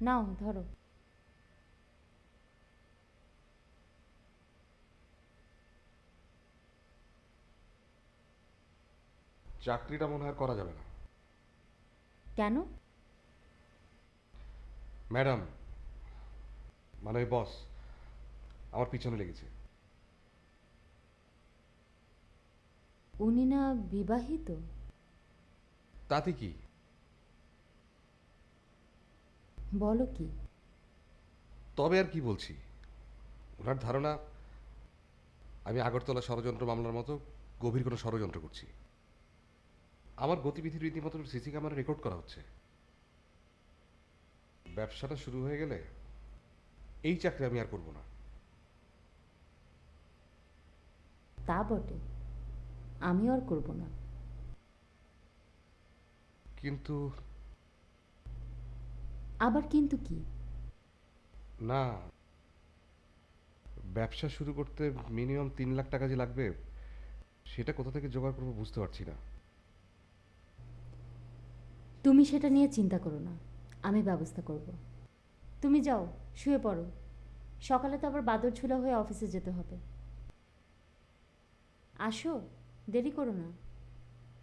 নাও ধরো। চাকরিটা মনে হয় আর করা যাবে না। কেন? ম্যাডাম, মানে ওই বস আমার পিছনে লেগেছে। উনি না বিবাহিত? তাতে কি? বলো কি? তবে আর কি বলছি, ওনার ধারণা আমি আগরতলা ষড়যন্ত্র মামলার মতো গভীর কোনো ষড়যন্ত্র করছি। আমার গতিবিধি রীতিমতো সিসি ক্যামেরা রেকর্ড করা হচ্ছে। ব্যবসাটা শুরু হয়ে গেলে এই চাকরি আমি আর করব না। তা বটে, আমিও আর করব না। কিন্তু আবার কিন্তু কি? না, ব্যবসা শুরু করতে মিনিমাম 3 লাখ টাকা যে লাগবে সেটা কোথা থেকে জোগাড় করবো বুঝতে পারছি না। তুমি সেটা নিয়ে চিন্তা করো না, আমি ব্যবস্থা করব। তুমি যাও, শুয়ে পড়ো। সকালে তো আবার বাদর ঝুলা হয়ে অফিসে যেতে হবে। আসো, দেরি করো না।